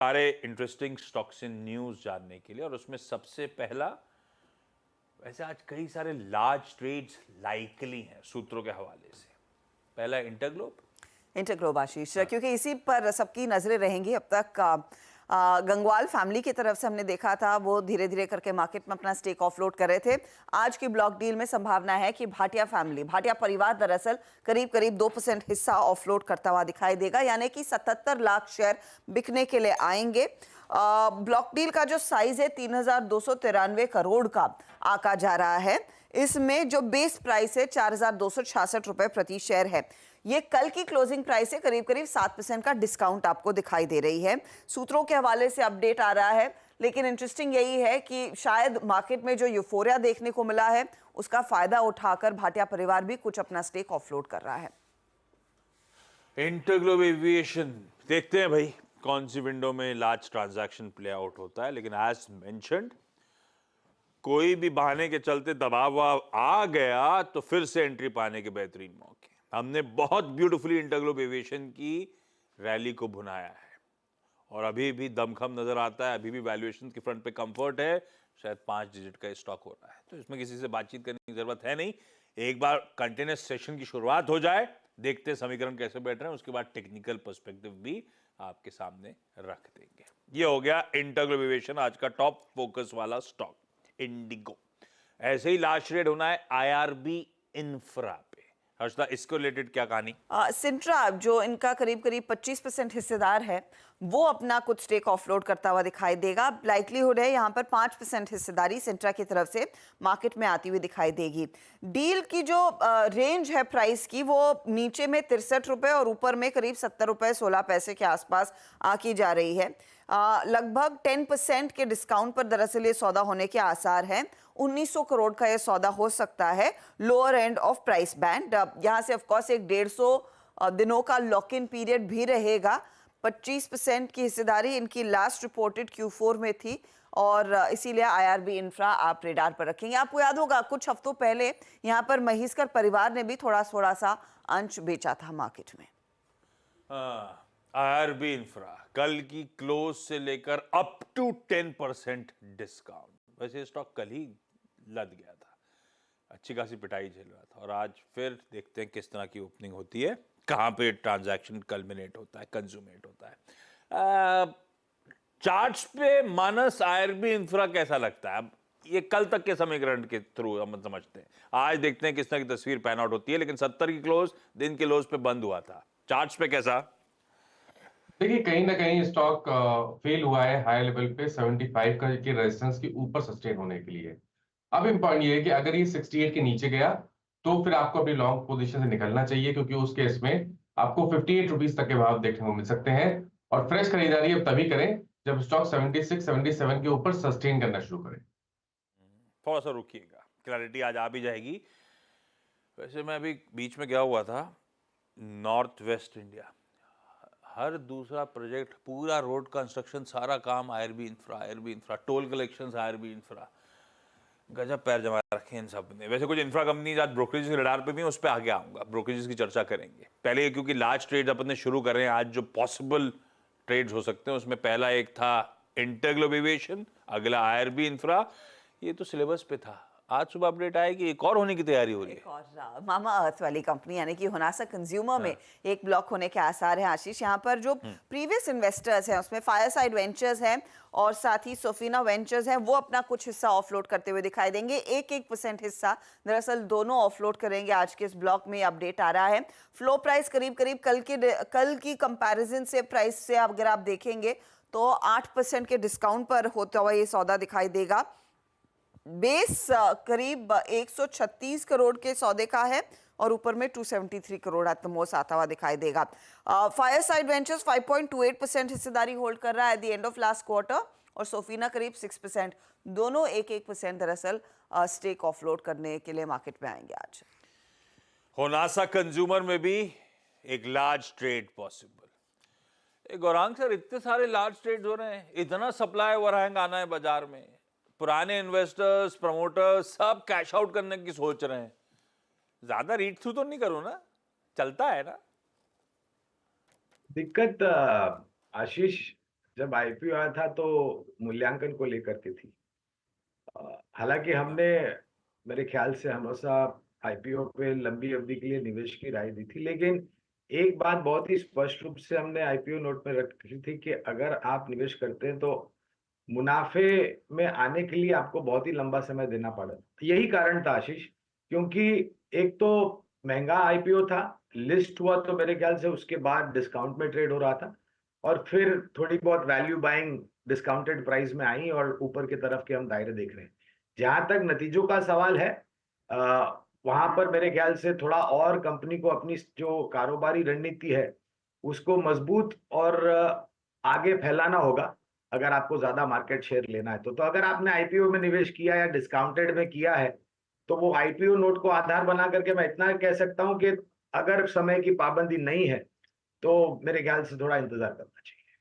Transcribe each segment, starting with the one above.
सारे interesting stocks in news जानने के लिए, और उसमें सबसे पहला, वैसे आज कई सारे लार्ज ट्रेड्स लाइकली हैं सूत्रों के हवाले से। पहला इंटरग्लोब आशीष, क्योंकि इसी पर सबकी नजरें रहेंगी। अब तक गंगवाल फैमिली की तरफ से हमने देखा था वो धीरे धीरे करके मार्केट में अपना स्टेक ऑफलोड कर रहे थे। आज की ब्लॉक डील में संभावना है कि भाटिया फैमिली, भाटिया परिवार दरअसल करीब करीब 2% हिस्सा ऑफलोड करता हुआ दिखाई देगा, यानी कि 77 लाख शेयर बिकने के लिए आएंगे। ब्लॉक डील का जो साइज है 3293 करोड़ का आका जा रहा है। इसमें जो बेस प्राइस है 4266 रुपए प्रति शेयर है। ये कल की क्लोजिंग प्राइस से करीब करीब 7% का डिस्काउंट आपको दिखाई दे रही है। सूत्रों के हवाले से अपडेट आ रहा है, लेकिन इंटरेस्टिंग यही है कि शायद मार्केट में जो यूफोरिया देखने को मिला है उसका फायदा उठाकर भाटिया परिवार भी कुछ अपना स्टेक ऑफलोड कर रहा है। इंटरग्लोब एविएशन, देखते हैं भाई कौन सी विंडो में लार्ज ट्रांजैक्शन प्ले आउट होता है। लेकिन एज मेंशन्ड, कोई भी बहाने के चलते दबाव आ गया तो फिर से एंट्री पाने के बेहतरीन मौके। हमने बहुत ब्यूटीफुली इंटरग्लोब एविएशन की रैली को भुनाया है और अभी भी दमखम नजर आता है, अभी भी वैल्यूएशन के फ्रंट पे कंफर्ट है। शायद 5 डिजिट का स्टॉक हो रहा है, तो इसमें किसी से बातचीत करने की जरूरत है नहीं। एक बार कंटिन्यूस सेशन की शुरुआत हो जाए, देखते हैं समीकरण कैसे बैठ रहे हैं, उसके बाद टेक्निकल पर्सपेक्टिव भी आपके सामने रख देंगे। ये हो गया इंटरग्लोब एविएशन, आज का टॉप फोकस वाला स्टॉक इंडिगो। ऐसे ही लास्ट ट्रेड होना है आईआरबी इंफ्रा पे। हर्षदा, इसको रिलेटेड क्या कहानी? सिंट्रा, जो इनका करीब करीब 25% हिस्सेदार है, वो अपना कुछ स्टेक ऑफलोड करता हुआ दिखाई देगा। लाइकलीहुड है यहाँ पर 5% हिस्सेदारी सिंट्रा की तरफ से मार्केट में आती हुई दिखाई देगी। डील की जो रेंज है प्राइस की, वो नीचे में 63 रुपए और ऊपर में करीब 70 रुपए 16 पैसे के आसपास आकी जा रही है। लगभग 10% के डिस्काउंट पर दरअसल ये सौदा होने के आसार हैं। 1900 करोड़ का ये सौदा हो सकता है lower end of price band. यहाँ से ऑफकोर्स एक 150 दिनों का लॉक इन पीरियड भी रहेगा। 25% की हिस्सेदारी इनकी लास्ट रिपोर्टेड Q4 में थी और इसीलिए आईआरबी इंफ्रा आप रेडार पर रखेंगे। आपको याद होगा कुछ हफ्तों पहले यहाँ पर महिष्कर परिवार ने भी थोड़ा सा अंश बेचा था मार्केट में। आईआरबी इंफ्रा कल की क्लोज से लेकर अप टू 10% डिस्काउंट। वैसे स्टॉक कल ही लद गया था, अच्छी खासी पिटाई झेल रहा था, और आज फिर देखते हैं किस तरह की ओपनिंग होती है, कहां पे ट्रांजैक्शन कल्मिनेट होता है, कंज्यूमेट होता है। चार्ट्स पे मानस आईआरबी इंफ्रा कैसा लगता है? अब ये कल तक के समीकरण के थ्रू हम समझते हैं, आज देखते हैं किस तरह की तस्वीर पैन आउट होती है। लेकिन 70 की क्लोज दिन के लोज पे बंद हुआ था, चार्ट्स पे कैसा? देखिए, कहीं ना कहीं स्टॉक फेल हुआ है हाई लेवल पे 75 का के रेजिस्टेंस के ऊपर सस्टेन होने के लिए। अब इम्पॉर्टेंट ये है कि अगर ये 68 के नीचे गया तो फिर आपको अपनी लॉन्ग पोजीशन से निकलना चाहिए, क्योंकि उस केस में आपको 58 रुपीज तक के भाव देखने को मिल सकते हैं। और फ्रेश खरीदारी अब तभी करें जब स्टॉक 76 77 के ऊपर सस्टेन करना शुरू करें। थोड़ा सा रुकिएगा, क्लैरिटी आज आ भी जाएगी। वैसे मैं अभी बीच में गया हुआ था नॉर्थ वेस्ट इंडिया, हर दूसरा प्रोजेक्ट, पूरा रोड कंस्ट्रक्शन, सारा काम IRB infra, toll collections IRB infra. गजब पैर जमा रखे हैं इन सब ने। वैसे कुछ इंफ्रा कंपनी आज ब्रोकरेज के रडार पे भी, उस पर आगे आऊंगा, ब्रोकरेज की चर्चा करेंगे। पहले क्योंकि लार्ज ट्रेड अपन ने शुरू कर रहे हैं आज, जो पॉसिबल ट्रेड्स हो सकते हैं उसमें पहला एक था इंटरग्लोब एविएशन, अगला आईआरबी इंफ्रा। ये तो सिलेबस पे था, आज सुबह अपडेट आया कि एक और होने की तैयारी हो रही है। और मामा अर्थ वाली कंपनी यानी कि होनासा कंज्यूमर में एक ब्लॉक होने के आसार हैं आशीष। यहाँ पर जो प्रीवियस इन्वेस्टर्स हैं उसमें फायरसाइड वेंचर्स हैं और साथ ही सोफिना वेंचर्स हैं, वो अपना कुछ हिस्सा ऑफलोड करते हुए दिखाई देंगे। 1% हिस्सा दरअसल दोनों ऑफलोड करेंगे। आज के इस ब्लॉक में अपडेट आ रहा है। फ्लो प्राइस करीब करीब कल की कंपैरिजन से प्राइस से अगर आप देखेंगे तो 8% के डिस्काउंट पर होता हुआ ये सौदा दिखाई देगा। बेस करीब 136 करोड़ के सौदे का है और ऊपर में 273 करोड़ एट द मोस्ट आता हुआ दिखाई देगा। फायरसाइड वेंचर्स 5.28% हिस्सेदारी होल्ड कर रहा है at the end of last quarter और सोफिना करीब 6%। दोनों 1% दरअसल स्टेक ऑफलोड करने के लिए मार्केट में आएंगे आज। होनासा कंज्यूमर में भी एक large trade possible. Gaurang sir, इतने सारे लार्ज ट्रेड्स हो रहे हैं, इतना सप्लाई ओवरहैंग आना है बाजार में, पुराने इन्वेस्टर्स, प्रमोटर्स सब कैश आउट करने की सोच रहे हैं, ज्यादा रीड थ्रू तो नहीं करो ना, चलता है ना? दिक्कत आशीष, जब आईपीओ आया था तो मूल्यांकन को लेकर के थी। हालांकि हमने मेरे ख्याल से हमेशा आईपीओ पे लंबी अवधि के लिए निवेश की राय दी थी, लेकिन एक बात बहुत ही स्पष्ट रूप से हमने आईपीओ नोट में रखी थी कि अगर आप निवेश करते हैं तो मुनाफे में आने के लिए आपको बहुत ही लंबा समय देना पड़ा। यही कारण था आशीष, क्योंकि एक तो महंगा आईपीओ था, लिस्ट हुआ तो मेरे ख्याल से उसके बाद डिस्काउंट में ट्रेड हो रहा था, और फिर थोड़ी बहुत वैल्यू बाइंग डिस्काउंटेड प्राइस में आई और ऊपर की तरफ के हम दायरे देख रहे हैं। जहां तक नतीजों का सवाल है, वहां पर मेरे ख्याल से थोड़ा और कंपनी को अपनी जो कारोबारी रणनीति है उसको मजबूत और आगे फैलाना होगा अगर आपको ज्यादा मार्केट शेयर लेना है तो अगर आपने आईपीओ में निवेश किया या डिस्काउंटेड में किया है तो वो आईपीओ नोट को आधार बना करके मैं इतना कह सकता हूं कि अगर समय की पाबंदी नहीं है तो मेरे ख्याल से थोड़ा इंतजार करना चाहिए।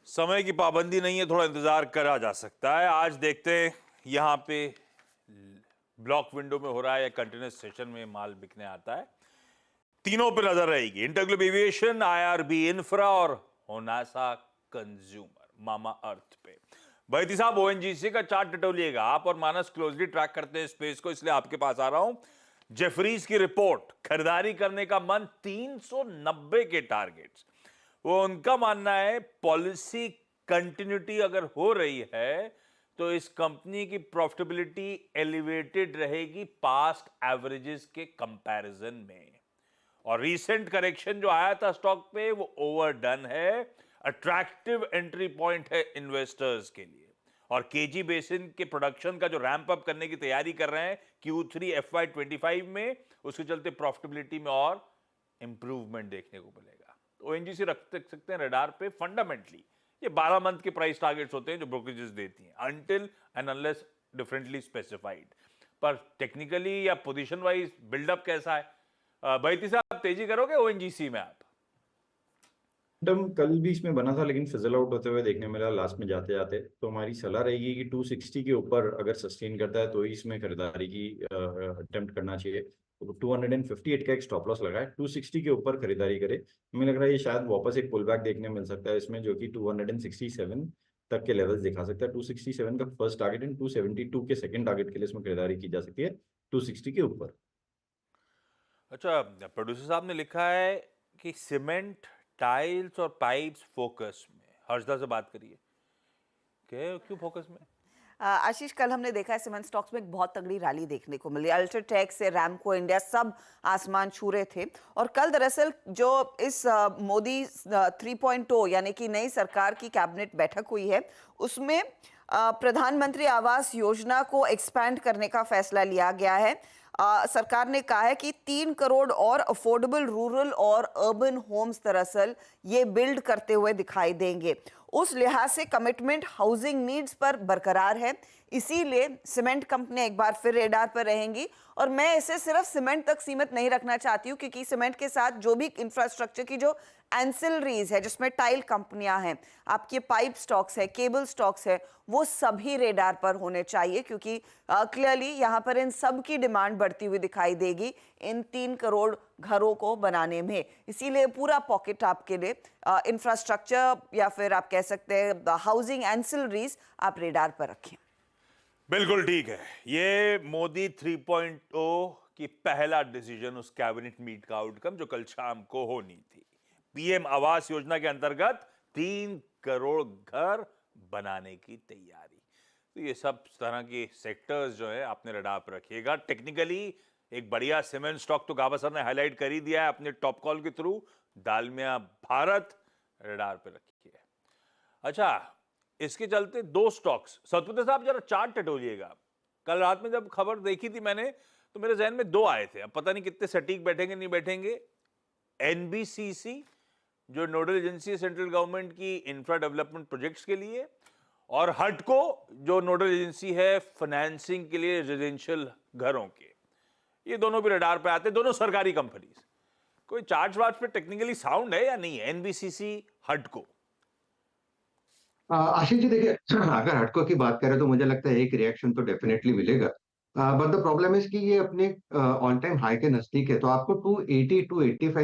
समय की पाबंदी नहीं है, थोड़ा इंतजार करा जा सकता है। आज देखते हैं यहाँ पे ब्लॉक विंडो में हो रहा है या कंटिन्यूस सेशन में माल बिकने आता है। तीनों पे नजर रहेगी, इंटरग्लोब एविएशन, आईआरबी इंफ्रा और होनासा कंज्यूमर, मामा अर्थ पे। भाई साहब, ओएनजीसी का चार्ट टटोलिएगा। आप और मानस क्लोजली ट्रैक करते हैं स्पेस को, इसलिए आपके पास आ रहा हूं। जेफरीज की रिपोर्ट, खरीदारी करने का मन, 390 के टारगेट्स। वो उनका मानना है पॉलिसी कंटिन्यूटी अगर हो रही है तो इस कंपनी की प्रॉफिटेबिलिटी एलिवेटेड रहेगी पास्ट एवरेजेस के कंपैरिजन में। और रीसेंट करेक्शन जो आया था स्टॉक पे वो ओवरडन है, अट्रैक्टिव एंट्री पॉइंट है इन्वेस्टर्स के लिए। और केजी बेसिन के प्रोडक्शन का जो रैंप अप करने की तैयारी कर रहे हैं Q3 FY25 में, उसके चलते प्रॉफिटेबिलिटी में और इंप्रूवमेंट देखने को मिलेगा। तो ओएनजीसी रख सकते हैं रडार पे। फंडामेंटली ये 12 मंथ के प्राइस टारगेट्स होते हैं जो ब्रोकरेजेस देती हैं, until and unless differently specified. पर टेक्निकली या पोजीशन वाइज बिल्डअप कैसा है? भाई साहब, तेजी करोगे ओएनजीसी में आप? कल भी इसमें बना था लेकिन फिजल आउट होते हुए देखने मिला लास्ट में जाते जाते। तो हमारी सलाह रहेगी कि 260 के ऊपर अगर सस्टेन करता है तो ही इसमें खरीदारी की अटेम्प्ट करना चाहिए। तो 258 का एक स्टॉप लॉस लगा है, 260 के ऊपर खरीदारी करे। हमें लग रहा है ये शायद वापस एक पुल बैक देखने मिल सकता है इसमें, जो कि 267 तक के लेवल्स दिखा सकता है। 267 का फर्स्ट टारगेट एंड 272 के सेकंड टारगेट के लिए इसमें खरीदारी की जा सकती है 260 के ऊपर। अच्छा, प्रोड्यूसर साहब ने लिखा है कि सीमेंट, टाइल्स और पाइप्स फोकस में। हर्षदा से बात करिए, क्यों फोकस में? आशीष, कल हमने देखा है सीमेंट स्टॉक्स में एक बहुत तगड़ी रैली देखने को मिली। अल्ट्राटेक से रैमको इंडिया सब आसमान छू रहे थे। और कल दरअसल जो इस मोदी 3.0 यानी कि नई सरकार की कैबिनेट बैठक हुई है, उसमें प्रधानमंत्री आवास योजना को एक्सपैंड करने का फैसला लिया गया है। सरकार ने कहा है कि 3 करोड़ और अफोर्डेबल रूरल और अर्बन होम्स दरअसल ये बिल्ड करते हुए दिखाई देंगे। उस लिहाज से कमिटमेंट हाउसिंग नीड्स पर बरकरार है, इसीलिए सीमेंट कंपनियां एक बार फिर रेडार पर रहेंगी। और मैं इसे सिर्फ सीमेंट तक सीमित नहीं रखना चाहती हूँ, क्योंकि सीमेंट के साथ जो भी इंफ्रास्ट्रक्चर की जो एंसिलरीज है, जिसमें टाइल कंपनियां हैं, आपके पाइप स्टॉक्स है, केबल स्टॉक्स है, वो सभी रेडार पर होने चाहिए, क्योंकि क्लियरली यहाँ पर इन सब की डिमांड बढ़ती हुई दिखाई देगी इन 3 करोड़ घरों को बनाने में। इसीलिए पूरा पॉकेट आपके लिए इंफ्रास्ट्रक्चर या फिर आप कह सकते हैं हाउसिंग एंसिलरीज आप रेडार पर रखें। बिल्कुल ठीक है। ये मोदी 3.0 की पहला डिसीजन, उस कैबिनेट मीट का आउटकम जो कल शाम को होनी थी। पीएम आवास योजना के अंतर्गत 3 करोड़ घर बनाने की तैयारी। तो ये सब तरह के सेक्टर्स जो है आपने रडार पर रखिएगा। टेक्निकली एक बढ़िया सीमेंट स्टॉक तो गाबा सर ने हाईलाइट कर ही दिया है अपने टॉप कॉल के थ्रू, दालमिया भारत रडार पर रखिए। अच्छा, इसके चलते 2 स्टॉक्स, सतपुत्र साहब जरा चार्ट टटोलिएगा। कल रात में जब खबर देखी थी मैंने तो मेरे जहन में 2 आए थे, अब पता नहीं कितने सटीक बैठेंगे नहीं बैठेंगे। एनबीसीसी जो नोडल एजेंसी है सेंट्रल गवर्नमेंट की इंफ्रा डेवलपमेंट प्रोजेक्ट्स के लिए, और हटको जो नोडल एजेंसी है फाइनेंसिंग के लिए रेजिडेंशियल घरों के। ये दोनों भी रडार पे आते हैं, दोनों सरकारी कंपनीज। कोई चार्ज वार्ज पे टेक्निकली साउंड है या नहीं है? एनबीसीसी, हटको। आशीष जी, देखिए अगर हटको की बात करें तो मुझे लगता है एक रिएक्शन तो डेफिनेटली मिलेगा। बट द प्रॉब्लम इज कि ये अपने ऑल टाइम हाई के नजदीक है, तो आपको 280 285